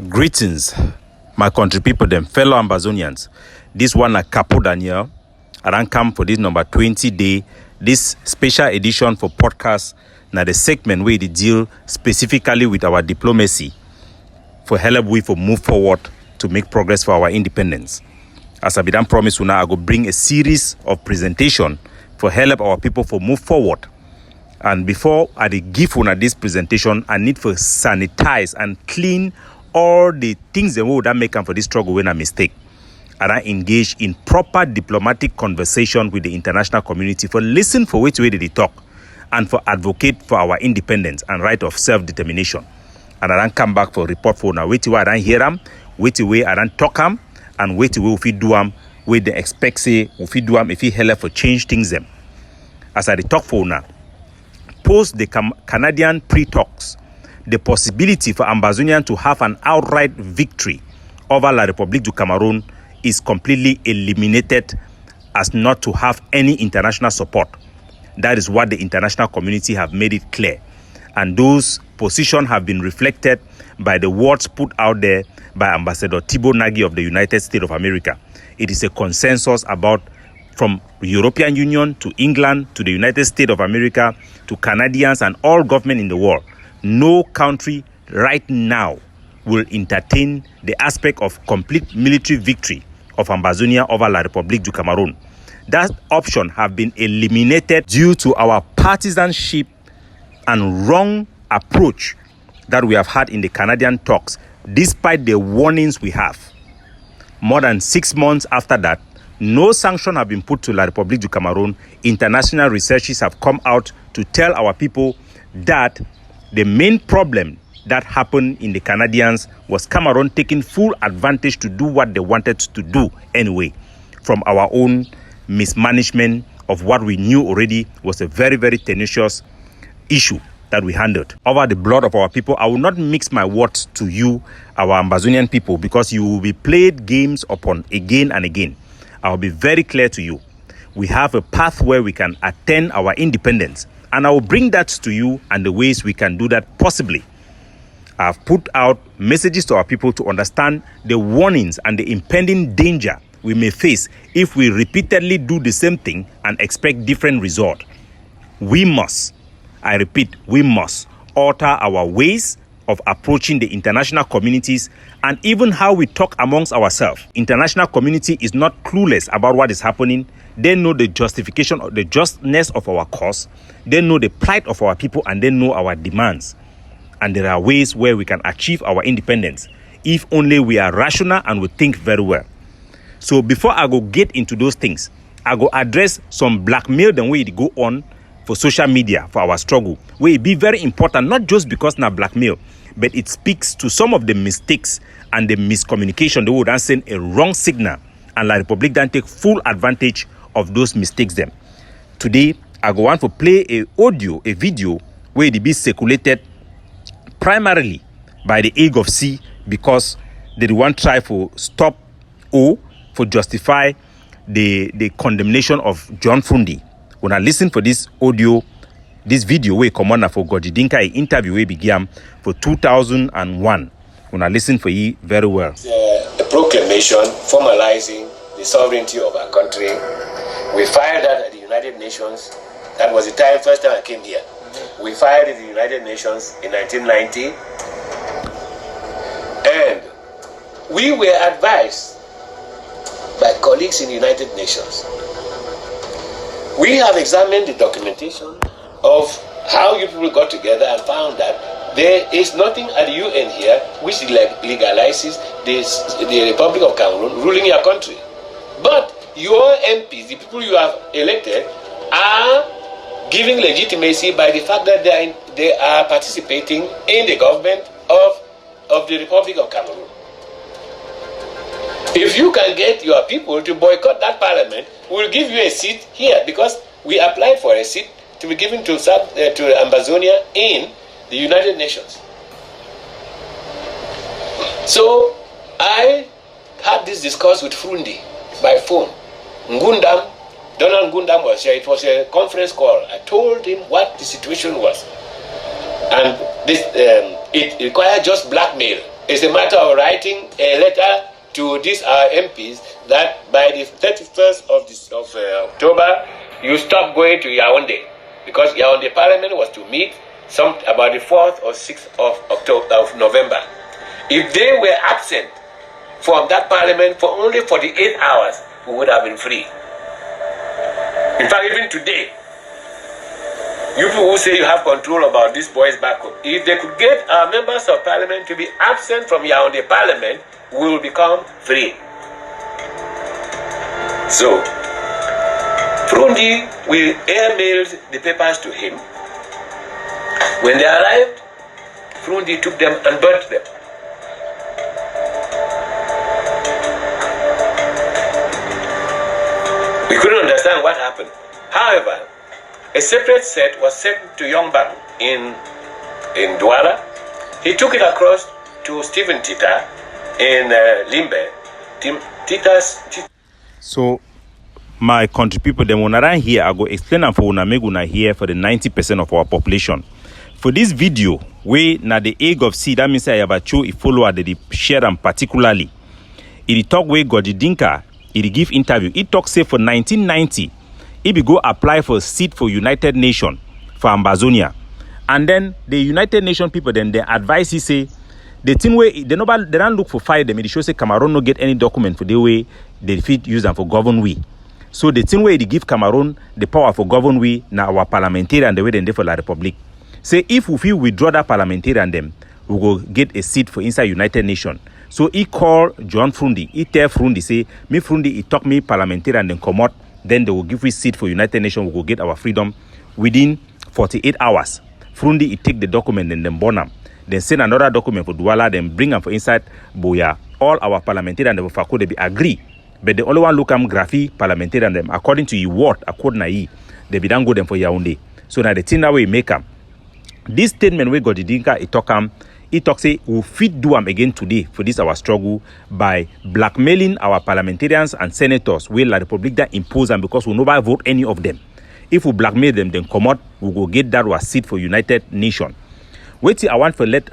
Greetings, my country people, them fellow Ambazonians. This one a Capo Daniel. I don't come for this number 20 day, this special edition for podcast. Now the segment where they deal specifically with our diplomacy for help we for move forward to make progress for our independence. As I done promise you now, I go bring a series of presentation for help our people for move forward. And before I give una this presentation, I need for sanitize and clean all the things that would make them for this struggle when a mistake. And I engage in proper diplomatic conversation with the international community for listen for which way they talk and for advocate for our independence and right of self-determination. And I don't come back for report for now. Wait till I don't hear them, wait till I don't talk them, and wait till we do them where they expect say if we do them if he help for change things them. As I talk for now. Post the Canadian pre-talks, the possibility for Ambazonian to have an outright victory over La République du Cameroon is completely eliminated as not to have any international support. That is what the international community have made it clear. And those positions have been reflected by the words put out there by Ambassador Thibault Nagy of the United States of America. It is a consensus about from European Union to England to the United States of America to Canadians and all government in the world. No country right now will entertain the aspect of complete military victory of Ambazonia over La République du Cameroon. That option have been eliminated due to our partisanship and wrong approach that we have had in the Canadian talks, despite the warnings we have. More than 6 months after that, no sanction have been put to La République du Cameroon. International researchers have come out to tell our people that the main problem that happened in the Canadians was Cameroon taking full advantage to do what they wanted to do anyway, from our own mismanagement of what we knew already was a very, very tenacious issue that we handled. Over the blood of our people, I will not mix my words to you, our Ambazonian people, because you will be played games upon again and again. I'll be very clear to you. We have a path where we can attain our independence. And I will bring that to you and the ways we can do that possibly. I've put out messages to our people to understand the warnings and the impending danger we may face if we repeatedly do the same thing and expect different result. We must, I repeat, we must alter our ways of approaching the international communities and even how we talk amongst ourselves. International community is not clueless about what is happening. They know the justification of the justness of our cause. They know the plight of our people and they know our demands. And there are ways where we can achieve our independence if only we are rational and we think very well. So before I go get into those things, I go address some blackmail the way it go on for social media for our struggle. Where it be very important, not just because now blackmail, but it speaks to some of the mistakes and the miscommunication. They would then send a wrong signal and La République then take full advantage of those mistakes them. Today, I go on to play a video where it be circulated primarily by the Egg of C because they want to try to stop or for justify the condemnation of John Fundi. When I listen for this audio, this video we come on for Godidinka interview we began for 2001. When I listen for you very well. A proclamation formalizing the sovereignty of our country. We filed that at the United Nations. That was the first time I came here. We filed it in the United Nations in 1990. And we were advised by colleagues in the United Nations. We have examined the documentation of how you people got together and found that there is nothing at the UN here which legalizes the Republic of Cameroon ruling your country. But your MPs, the people you have elected, are giving legitimacy by the fact that they are participating in the government of the Republic of Cameroon. If you can get your people to boycott that parliament, we'll give you a seat here because we applied for a seat to be given to Ambazonia in the United Nations. So I had this discourse with Fundi by phone. Donald Ngundam was here. It was a conference call. I told him what the situation was. And this it required just blackmail, It's a matter of writing a letter to these MPs that by the 31st of October, you stop going to Yaoundé, because Yaoundé Parliament was to meet about the 4th or 6th of November. If they were absent from that Parliament for only 48 hours, we would have been free. In fact, even today, you people who say you have control about these boys back home, if they could get our members of Parliament to be absent from Yaoundé Parliament, we will become free. So, Frundi, we airmailed the papers to him. When they arrived, Frundi took them and burnt them. We couldn't understand what happened. However, a separate set was sent to Yongbang in Douala. He took it across to Stephen Tita in Limbe. So, my country people, them when around here, I go explain and for una make una here for the 90% of our population. For this video, we na the egg of seed, that means I have a show a follower that they share them particularly. It talk way Godidinka, it give interview. It talk say for 1990, it be go apply for a seat for United Nations for Ambazonian. And then the United Nations people then they advise he say the thing way they don't look for fire them. It shows say Cameroon no get any document for the way they fit use them for govern we. So the thing way they give Cameroon the power for govern we now our parliamentarian the way they for la Republic. Say if we feel withdraw that parliamentarian them, we go get a seat for inside United Nations. So he call John Frundi. He tell Frundi say me Frundi he talk me parliamentarian then come out. Then they will give we seat for United Nations. We will get our freedom within 48 hours. Frundi he take the document and then burn them. Then send another document for Douala. Then bring them for inside Boya. All our parliamentarian they will faco they be agree. But the only one look am graphy parliamentarian them according to your word according to ye they be don't go them for Yaoundé. So now the thing that way make them. This statement we got the Dinka he talk say we fit do them again today for this our struggle by blackmailing our parliamentarians and senators where La Republic that impose them because we nobody vote any of them. If we blackmail them, then come out, we go get that was seat for United Nations. Wait I want to let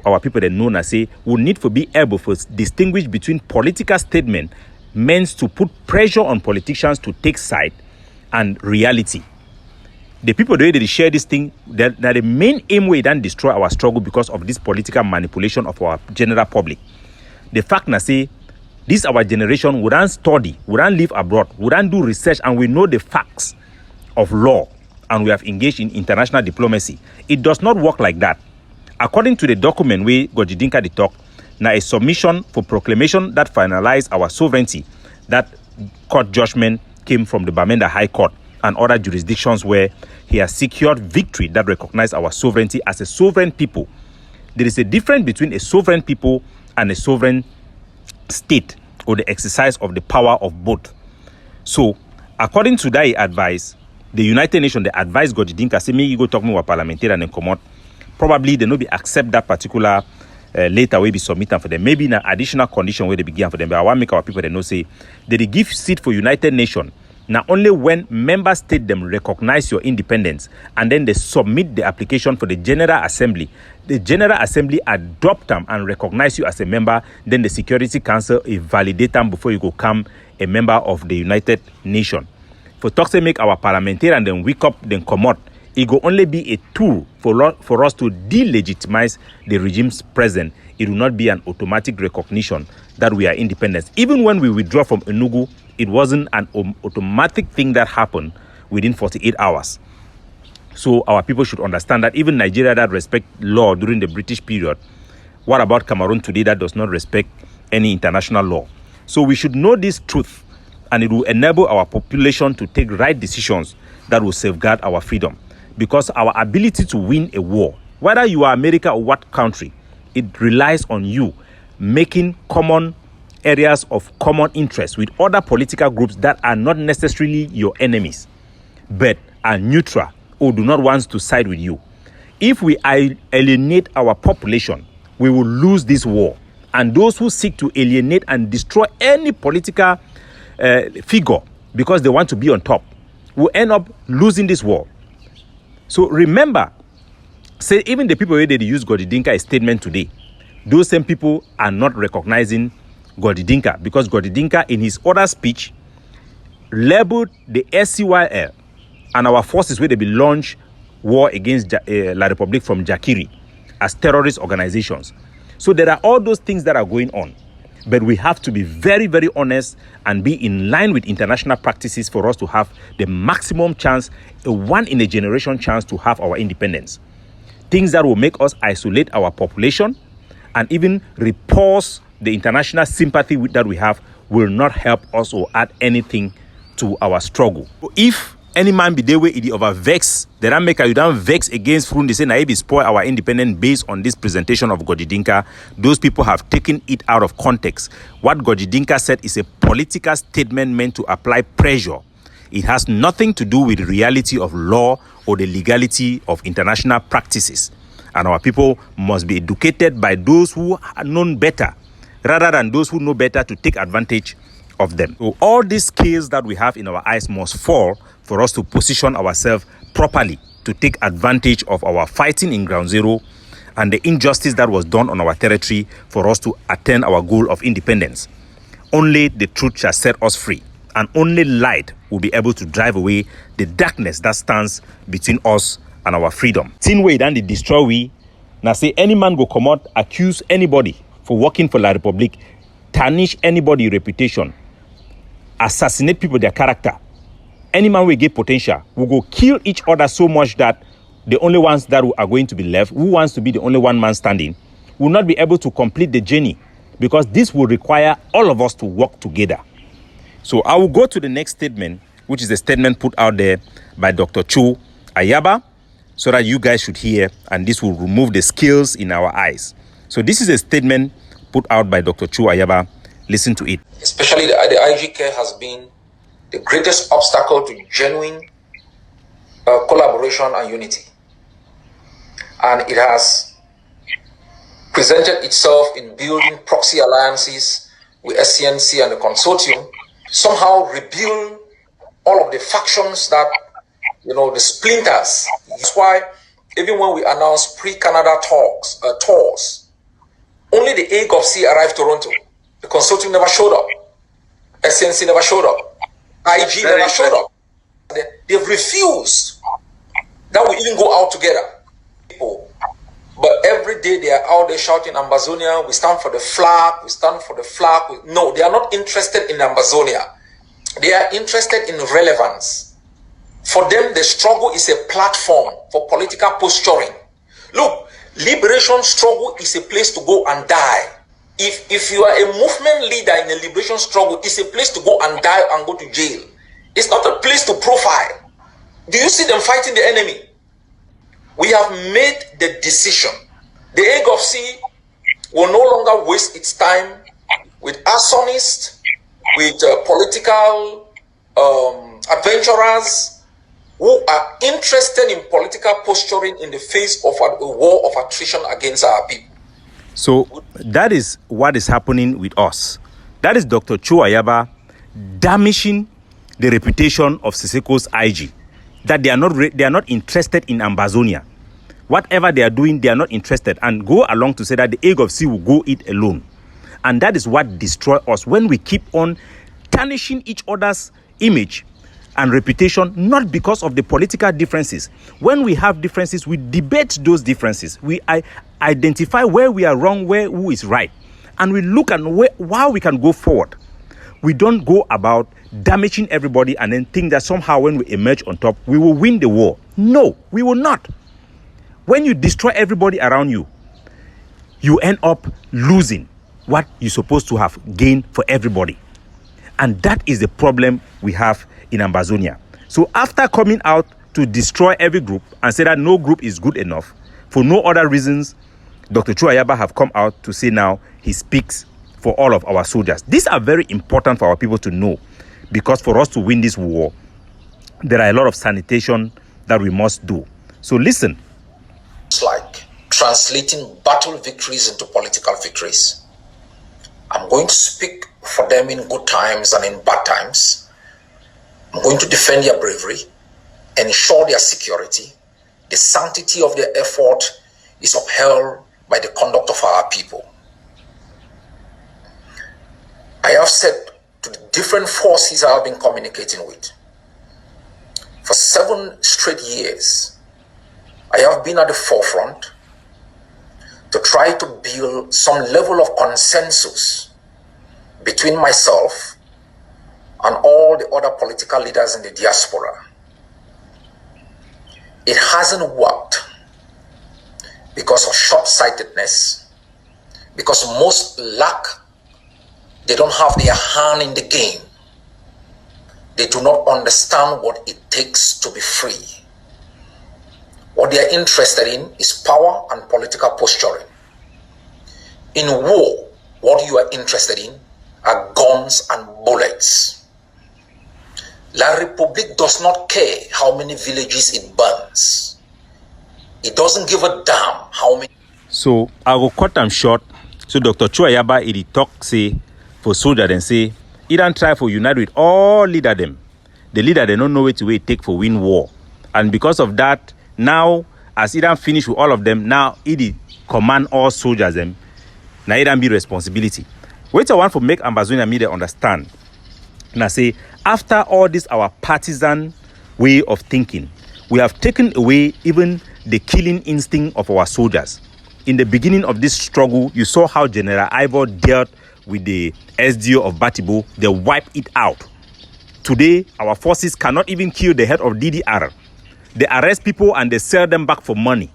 our people that know and say we need to be able to distinguish between political statement meant to put pressure on politicians to take side and reality. The people the way they share this thing, that the main aim way then destroy our struggle because of this political manipulation of our general public. The fact na say this our generation would not study, would not live abroad, would not do research, and we know the facts of law, and we have engaged in international diplomacy. It does not work like that. According to the document we Godidinka the talk, now a submission for proclamation that finalized our sovereignty, that court judgment came from the Bamenda High Court and other jurisdictions where he has secured victory that recognize our sovereignty as a sovereign people. There is a difference between a sovereign people and a sovereign state, or the exercise of the power of both. So, according to that advice, the United Nations, they advise Godidinka, say, me you go talk to our parliamentarian and come out. Probably they no be accept that particular later will be submitted for them. Maybe in an additional condition where they begin for them. But I want to make our people they know say that they give seat for United Nations. Now only when member state them recognize your independence and then they submit the application for the General Assembly. The General Assembly adopt them and recognize you as a member. Then the Security Council validate them before you go come a member of the United Nations. For talk say make our parliamentarian then wake up then come out. It will only be a tool for us to delegitimize the regimes present. It will not be an automatic recognition that we are independent. Even when we withdraw from Enugu, it wasn't an automatic thing that happened within 48 hours. So our people should understand that even Nigeria that respect law during the British period, what about Cameroon today that does not respect any international law? So we should know this truth, and it will enable our population to take right decisions that will safeguard our freedom. Because our ability to win a war, whether you are America or what country, it relies on you making common areas of common interest with other political groups that are not necessarily your enemies, but are neutral or do not want to side with you. If we alienate our population, we will lose this war. And those who seek to alienate and destroy any political figure because they want to be on top will end up losing this war. So remember, say even the people where they use Godidinka statement today, those same people are not recognizing Godidinka, because Godidinka, in his other speech, labeled the SCYL and our forces where they be launched war against La Republique from Jakiri as terrorist organizations. So there are all those things that are going on. But we have to be very, very honest and be in line with international practices for us to have the maximum chance, a one-in-a-generation chance to have our independence. Things that will make us isolate our population and even repulse the international sympathy that we have will not help us or add anything to our struggle. If any man be there where it over vex, they don't make you don't vex against Frun. They say na be spoil our independence based on this presentation of Godidinka. Those people have taken it out of context. What Godidinka said is a political statement meant to apply pressure. It has nothing to do with the reality of law or the legality of international practices. And our people must be educated by those who are known better, rather than those who know better to take advantage of them. So all these skills that we have in our eyes must fall for us to position ourselves properly to take advantage of our fighting in ground zero and the injustice that was done on our territory for us to attain our goal of independence. Only the truth shall set us free, and only light will be able to drive away the darkness that stands between us and our freedom. Tin way then the destroy we. Now say any man go come out, accuse anybody for working for La Republique, tarnish anybody's reputation, assassinate people, their character. Any man will get potential, will go kill each other so much that the only ones that are going to be left, who wants to be the only one man standing, will not be able to complete the journey, because this will require all of us to work together. So I will go to the next statement, which is a statement put out there by Dr. Cho Ayaba, so that you guys should hear, and this will remove the scales in our eyes. So this is a statement put out by Dr. Cho Ayaba. Listen to it. Especially the IGK has been the greatest obstacle to genuine collaboration and unity. And it has presented itself in building proxy alliances with SCNC and the consortium, somehow rebuild all of the factions that, the splinters. That's why even when we announced pre-Canada tours, only the AGOFC arrived Toronto. The consortium never showed up. SNC never showed up. IG never showed up. They've refused that we even go out together. But every day they are out there shouting Ambazonian, we stand for the flag, we stand for the flag. No, they are not interested in Ambazonia. They are interested in relevance. For them, the struggle is a platform for political posturing. Look, liberation struggle is a place to go and die. If you are a movement leader in a liberation struggle, it's a place to go and die and go to jail. It's not a place to profile. Do you see them fighting the enemy? We have made the decision. The AGOFC will no longer waste its time with arsonists, with political adventurers who are interested in political posturing in the face of a war of attrition against our people. So that is what is happening with us. That is Dr. Cho Ayaba damaging the reputation of Siseko's IG. That they are not interested in Ambazonia. Whatever they are doing, they are not interested, and go along to say that the AGOFC will go it alone. And that is what destroys us when we keep on tarnishing each other's image and reputation, not because of the political differences. When we have differences, we debate those differences. We identify where we are wrong, who is right, and we look at how we can go forward. We don't go about damaging everybody and then think that somehow when we emerge on top, we will win the war. No, we will not. When you destroy everybody around you, you end up losing what you're supposed to have gained for everybody. And that is the problem we have in Ambazonia. So after coming out to destroy every group and say that no group is good enough, for no other reasons, Dr. Cho Ayaba have come out to say now he speaks for all of our soldiers. These are very important for our people to know, because for us to win this war, there are a lot of sanitation that we must do. So listen. It's like translating battle victories into political victories. I'm going to speak for them in good times and in bad times. I'm going to defend their bravery, ensure their security. The sanctity of their effort is upheld by the conduct of our people. said to the different forces I have been communicating with, for 7 straight years, I have been at the forefront to try to build some level of consensus between myself and all the other political leaders in the diaspora. It hasn't worked because of short-sightedness, because most they don't have their hand in the game. They do not understand what it takes to be free. What they are interested in is power and political posturing. In war, what you are interested in are guns and bullets. La République does not care how many villages it burns. It doesn't give a damn how many. So I will cut them short. So Dr. Chuayaba he talk say for soldier and say he don't try for unite with all leader them. The leader they don't know what way it take for win war. And because of that, now as he don't finish with all of them, now he command all soldiers them. Now it don't be responsibility. Wait I want to make Ambazonian media understand. Now say after all this our partisan way of thinking, we have taken away even the killing instinct of our soldiers. In the beginning of this struggle, you saw how General Ivor dealt with the SDO of Batibo. They wiped it out. Today, our forces cannot even kill the head of DDR. They arrest people and they sell them back for money.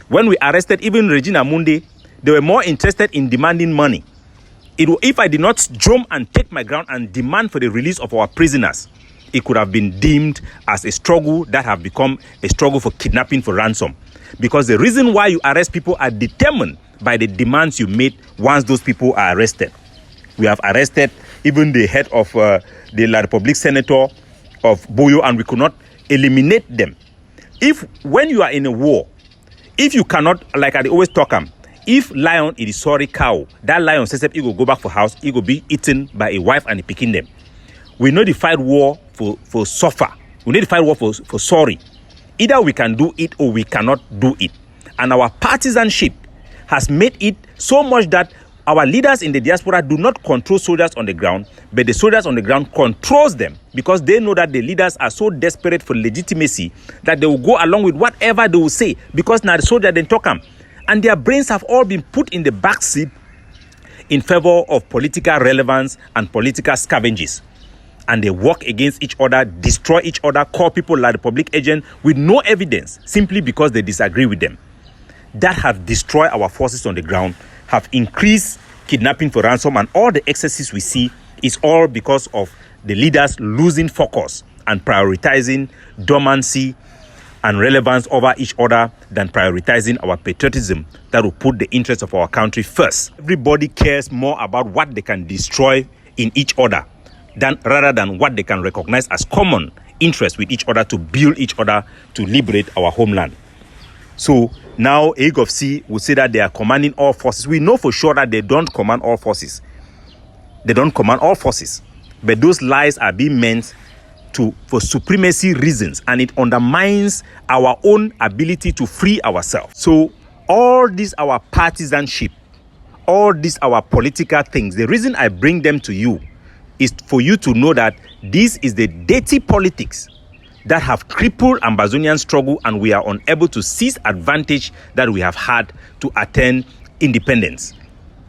When we arrested even Regina Mundi, they were more interested in demanding money. If I did not jump and take my ground and demand for the release of our prisoners, it could have been deemed as a struggle that have become a struggle for kidnapping for ransom. Because the reason why you arrest people are determined by the demands you made once those people are arrested. We have arrested even the head of the La République Senator of Boyo, and we could not eliminate them. When you are in a war, if you cannot, like I always talk, if lion is sorry cow, that lion says he will go back for house, he will be eaten by a wife and a picking them. We know the fight war for suffer. We need to fight war for sorry. Either we can do it or we cannot do it. And our partisanship has made it so much that our leaders in the diaspora do not control soldiers on the ground, but the soldiers on the ground controls them because they know that the leaders are so desperate for legitimacy that they will go along with whatever they will say because now the soldier then talk them. And their brains have all been put in the back seat in favor of political relevance and political scavenges. And they work against each other, destroy each other, call people like the public agent with no evidence, simply because they disagree with them. That have destroyed our forces on the ground, have increased kidnapping for ransom, and all the excesses we see is all because of the leaders losing focus and prioritizing dormancy and relevance over each other than prioritizing our patriotism that will put the interests of our country first. Everybody cares more about what they can destroy in each other rather than what they can recognize as common interest with each other to build each other to liberate our homeland. So now AGOFC will say that they are commanding all forces. We know for sure that they don't command all forces. They don't command all forces. But those lies are being meant for supremacy reasons, and it undermines our own ability to free ourselves. So all this our partisanship, all this our political things, the reason I bring them to you is for you to know that this is the dirty politics that have crippled Ambazonian struggle, and we are unable to seize advantage that we have had to attain independence.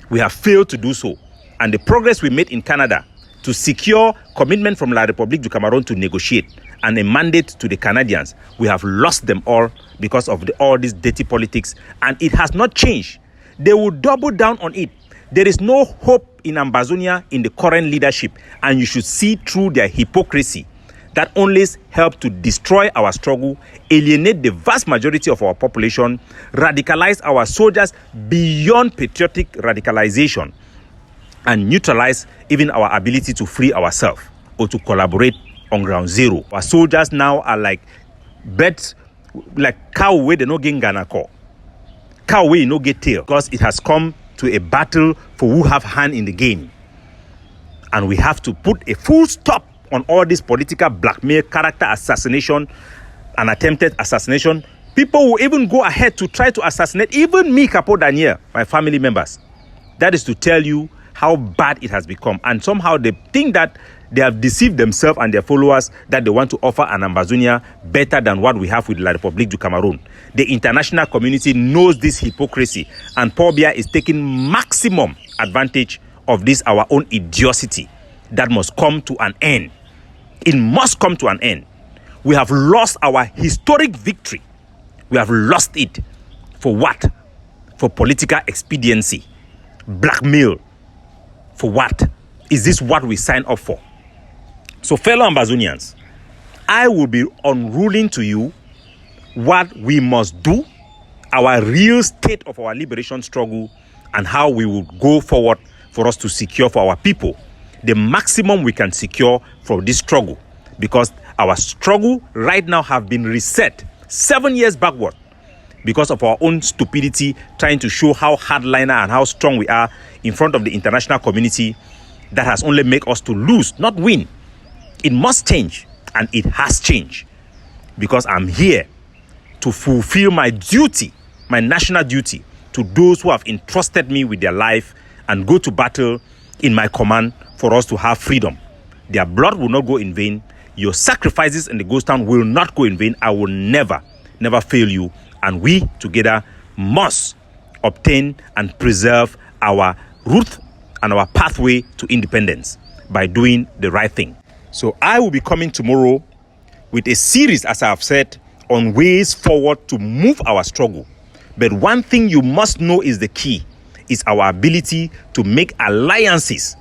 We have failed to do so. And the progress we made in Canada to secure commitment from La République du Cameroon to negotiate and a mandate to the Canadians, we have lost them all because of all this dirty politics, and it has not changed. They will double down on it. There is no hope in Ambazonia in the current leadership, and you should see through their hypocrisy that only help to destroy our struggle, alienate the vast majority of our population, radicalize our soldiers beyond patriotic radicalization, and neutralize even our ability to free ourselves or to collaborate on ground zero. Our soldiers now are like birds, like cow where they no get ganako. Cow where you no get tail, because it has come to a battle for who have hand in the game. And we have to put a full stop on all this political blackmail, character assassination, and attempted assassination. People will even go ahead to try to assassinate even me, Capo Daniel, my family members. That is to tell you how bad it has become. And somehow they think that they have deceived themselves and their followers that they want to offer an Ambazonia better than what we have with La République du Cameroon. The international community knows this hypocrisy, and Paul Biya is taking maximum advantage of this, our own idiocy that must come to an end. It must come to an end. We have lost our historic victory. We have lost it. For what? For political expediency. Blackmail. For what? Is this what we signed up for? So, fellow Ambazonians, I will be unrolling to you what we must do, our real state of our liberation struggle, and how we will go forward for us to secure for our people the maximum we can secure from this struggle. Because our struggle right now have been reset 7 years backward because of our own stupidity, trying to show how hardliner and how strong we are in front of the international community. That has only made us to lose, not win. It must change, and it has changed, because I'm here to fulfill my duty, my national duty, to those who have entrusted me with their life and go to battle in my command for us to have freedom. Their blood will not go in vain. Your sacrifices in the ghost town will not go in vain. I will never fail you. And we together must obtain and preserve our route and our pathway to independence by doing the right thing. So I will be coming tomorrow with a series, as I have said, on ways forward to move our struggle. But one thing you must know is the key, is our ability to make alliances,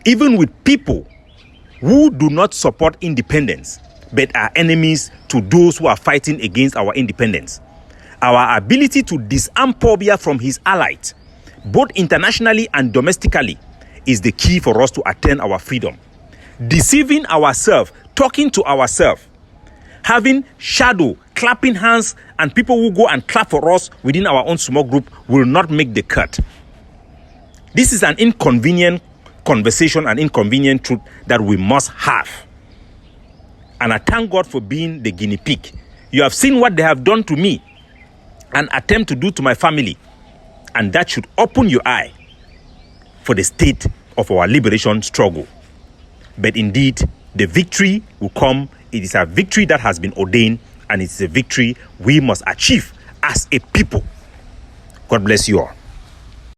even with people who do not support independence, but are enemies to those who are fighting against our independence. Our ability to disarm Paul Biya from his allies, both internationally and domestically, is the key for us to attain our freedom. Deceiving ourselves, talking to ourselves, having shadow, clapping hands, and people who go and clap for us within our own small group will not make the cut. This is an inconvenient conversation, an inconvenient truth that we must have. And I thank God for being the guinea pig. You have seen what they have done to me and attempt to do to my family. And that should open your eye for the state of our liberation struggle. But indeed, the victory will come. It is a victory that has been ordained, and it's a victory we must achieve as a people. God bless you all.